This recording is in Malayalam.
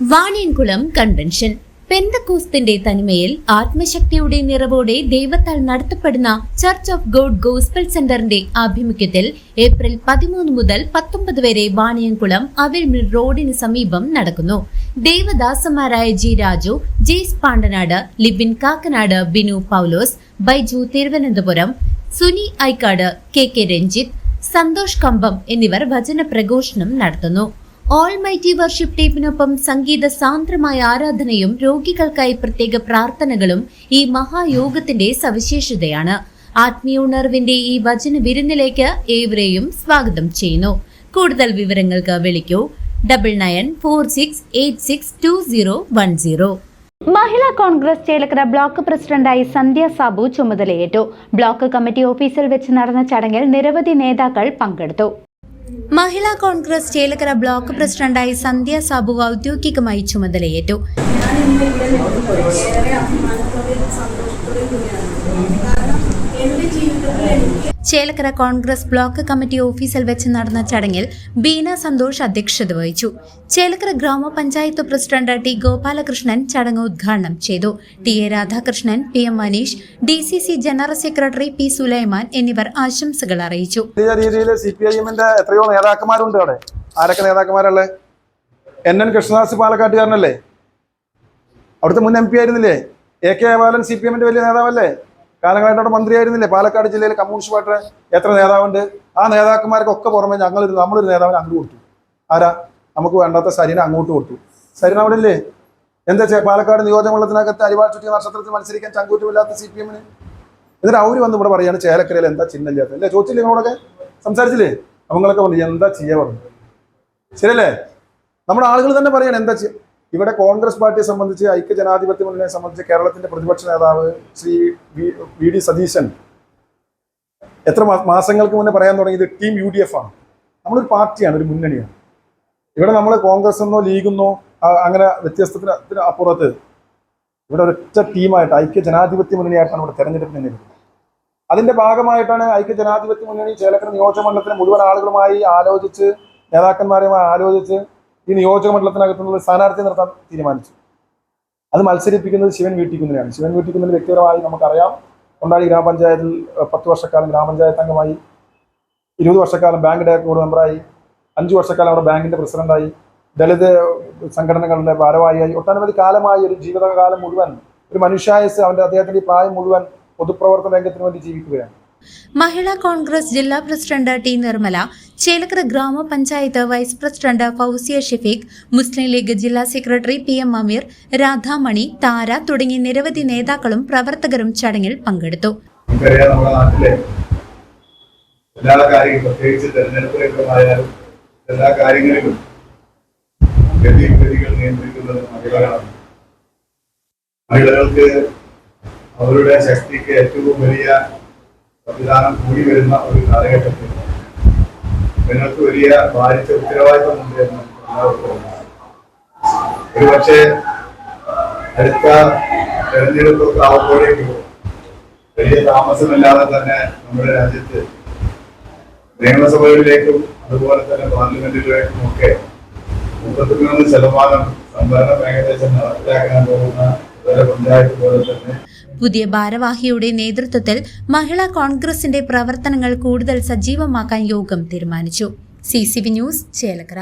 വാണിയൻകുളം കൺവെൻഷൻ പെന്തക്കോസ്തിന്റെ തനിമയിൽ ആത്മശക്തിയുടെ നിറവോടെ ദൈവത്താൽ നടത്തപ്പെടുന്ന ചർച്ച് ഓഫ് ഗോഡ് ഗോസ്പൽ സെന്ററിന്റെ ആഭിമുഖ്യത്തിൽ ഏപ്രിൽ 13 മുതൽ 19 വരെ വാണിയൻകുളം അവിൽമിൽ റോഡിന് സമീപം നടക്കുന്നു. ദേവദാസന്മാരായ ജി രാജു, ജെയ്സ് പാണ്ടനാട്, ലിബിൻ കാക്കനാട്, ബിനു പൗലോസ്, ബൈജു തിരുവനന്തപുരം, സുനി ഐക്കാട്, കെ രഞ്ജിത്ത്, സന്തോഷ് കമ്പം എന്നിവർ വചന പ്രഘോഷണം നടത്തുന്നു. ഓൾമൈറ്റി വർഷിപ്പ് ടീമിനൊപ്പം സംഗീത സാന്ദ്രമായ ആരാധനയും രോഗികൾക്കായി പ്രത്യേക പ്രാർത്ഥനകളും ഈ മഹായോഗത്തിന്റെ സവിശേഷതയാണ്. ആത്മീയ ഉണർവിന്റെ ഈ വചന വിരുന്നിലേക്ക് ഏവരെയും സ്വാഗതം ചെയ്യുന്നു. കൂടുതൽ വിവരങ്ങൾക്ക് വിളിക്കൂ 9946862010. മഹിളാ കോൺഗ്രസ് ചേലക്കര ബ്ലോക്ക് പ്രസിഡന്റായി സന്ധ്യ സാബു ചുമതലയേറ്റു. ബ്ലോക്ക് കമ്മിറ്റി ഓഫീസിൽ വെച്ച് നടന്ന ചടങ്ങിൽ നിരവധി നേതാക്കൾ പങ്കെടുത്തു. മഹിളാ കോൺഗ്രസ് ചേലക്കര ബ്ലോക്ക് പ്രസിഡന്റായി സന്ധ്യ സാബു ഔദ്യോഗികമായി ചുമതലയേറ്റു. ചേലക്കര കോൺഗ്രസ് ബ്ലോക്ക് കമ്മിറ്റി ഓഫീസിൽ വെച്ച് നടന്ന ചടങ്ങിൽ ബീന സന്തോഷ് അധ്യക്ഷത വഹിച്ചു. ചേലക്കര ഗ്രാമപഞ്ചായത്ത് പ്രസിഡന്റ് ടി ഗോപാലകൃഷ്ണൻ ചടങ്ങ് ഉദ്ഘാടനം ചെയ്തു. T A Radhakrishnan, P M Manish, DCC general secretary P Sulaiman എന്നിവർ ആശംസകൾ അറിയിച്ചു. എത്രയോ നേതാക്കന്മാരുണ്ട് അവിടെ. ആരൊക്കെ നേതാക്കന്മാരല്ലേ? NN കൃഷ്ണദാസ് പാലക്കാട്ടുകാരനല്ലേ? അവിടുത്തെ മുൻ MP ആയിരുന്നില്ലേ? AK ബാലൻ CPM-ന്റെ വലിയ നേതാവല്ലേ? കാലങ്ങളായിട്ട് അവിടെ മന്ത്രിയായിരുന്നില്ലേ? പാലക്കാട് ജില്ലയിൽ കമ്മ്യൂണിസ്റ്റ് പാർട്ടിയുടെ എത്ര നേതാവുണ്ട്? ആ നേതാക്കന്മാർക്കൊക്കെ പുറമെ നമ്മളൊരു നേതാവിനെ അങ്ങോട്ട് കൊടുത്തു. ആരാ? നമുക്ക് വേണ്ടാത്ത സരിനെ അങ്ങോട്ട് കൊടുത്തു. സരിന അവിടെ ഇല്ലേ? എന്താ പാലക്കാട് നിയോജകമണ്ഡലത്തിനകത്ത് അരിവാൾ ചുറ്റിയ നക്ഷത്രത്തിൽ മത്സരിക്കാൻ ചങ്കൂറ്റമില്ലാത്ത CPM-ന് എന്നിട്ട് അവര് വന്ന് ഇവിടെ പറയാണ് ചേലക്കരയിൽ എന്താ ചിഹ്നമില്ലാത്ത അല്ലേ? ചോദിച്ചില്ലേ? നിങ്ങളൊക്കെ സംസാരിച്ചില്ലേ? അവങ്ങളൊക്കെ പറഞ്ഞു എന്താ ചെയ്യാ പറഞ്ഞു. ശരിയല്ലേ? നമ്മുടെ ആളുകൾ തന്നെ പറയാണ് എന്താ ചെയ്യുക. ഇവിടെ കോൺഗ്രസ് പാർട്ടിയെ സംബന്ധിച്ച്, ഐക്യജനാധിപത്യ മുന്നണിയെ സംബന്ധിച്ച് കേരളത്തിന്റെ പ്രതിപക്ഷ നേതാവ് ശ്രീ VD സതീശൻ എത്ര മാസങ്ങൾക്ക് മുന്നേ പറയാൻ തുടങ്ങിയത് ടീം UDF ആണ്. നമ്മളൊരു പാർട്ടിയാണ്, ഒരു മുന്നണിയാണ്. ഇവിടെ നമ്മൾ കോൺഗ്രസ് എന്നോ ലീഗെന്നോ അങ്ങനെ വ്യത്യസ്തത്തിന് അപ്പുറത്ത് ഇവിടെ ഒരൊറ്റ ടീമായിട്ട് ഐക്യജനാധിപത്യ മുന്നണിയായിട്ടാണ് ഇവിടെ തെരഞ്ഞെടുപ്പ് നേരിടുന്നത്. അതിന്റെ ഭാഗമായിട്ടാണ് ഐക്യജനാധിപത്യ മുന്നണി ചേലക്കര നിയോജകമണ്ഡലത്തിലെ മുഴുവൻ ആളുകളുമായി ആലോചിച്ച്, നേതാക്കന്മാരുമായി ആലോചിച്ച് ഈ നിയോജകമണ്ഡലത്തിനകത്തുനിന്നുള്ള സ്ഥാനാർത്ഥി നിർത്താൻ തീരുമാനിച്ചു. അത് മത്സരിപ്പിക്കുന്നത് ശിവൻ വീട്ടിക്കുന്നിലാണ്. ശിവൻ വീട്ടിക്കുന്നിൽ വ്യക്തിപരമായി നമുക്കറിയാം. കൊണ്ടാടി ഗ്രാമപഞ്ചായത്തിൽ 10 വർഷക്കാലം ഗ്രാമപഞ്ചായത്ത് അംഗമായി, 20 വർഷക്കാലം ബാങ്ക് ഡയറക്ടർ ബോർഡ് മെമ്പറായി, 5 വർഷക്കാലം അവിടെ ബാങ്കിന്റെ പ്രസിഡന്റായി, ദളിത് സംഘടനകളുടെ ഭാരവാഹിയായി, ഒട്ടനവധി കാലമായി ഒരു ജീവിതകാലം മുഴുവൻ, ഒരു മനുഷ്യായുസ് അദ്ദേഹത്തിന്റെ പ്രായം മുഴുവൻ പൊതുപ്രവർത്തന രംഗത്തിന് വേണ്ടി ജീവിക്കുകയാണ്. മഹിളാ കോൺഗ്രസ് ജില്ലാ പ്രസിഡന്റ് ടി നിർമ്മല, ചേലക്കര ഗ്രാമപഞ്ചായത്ത് വൈസ് പ്രസിഡന്റ് ഫൗസിയ ഷെഫീഖ്, മുസ്ലിം ലീഗ് ജില്ലാ സെക്രട്ടറി PM അമീർ, രാധാമണി, താര തുടങ്ങി നിരവധി നേതാക്കളും പ്രവർത്തകരും ചടങ്ങിൽ പങ്കെടുത്തു. എല്ലാ കാര്യങ്ങളിലും നിയന്ത്രിക്കുന്നത് മഹിളകൾക്ക് അവരുടെ ശക്തിക്ക് ഏറ്റവും വലിയ സംവിധാനം കൂടി വരുന്ന ഒരു കാലഘട്ടത്തിൽ നിങ്ങൾക്ക് വലിയ ഭാരിച്ച ഉത്തരവാദിത്തമുണ്ട് എന്ന് ഒരുപക്ഷെ അടുത്ത തെരഞ്ഞെടുപ്പൊക്കെ ആവുമ്പോഴേക്കും വലിയ താമസമില്ലാതെ തന്നെ നമ്മുടെ രാജ്യത്ത് നിയമസഭകളിലേക്കും അതുപോലെ തന്നെ പാർലമെന്റിലേക്കും ഒക്കെ 33% സംവരണം ഏകദേശം നടപ്പിലാക്കാൻ പോകുന്ന പഞ്ചായത്ത് പോലെ തന്നെ പുതിയ ഭാരവാഹിയുടെ നേതൃത്വത്തിൽ മഹിളാ കോൺഗ്രസിന്റെ പ്രവർത്തനങ്ങൾ കൂടുതൽ സജീവമാക്കാൻ യോഗം തീരുമാനിച്ചു. CCV news, Chelakkara.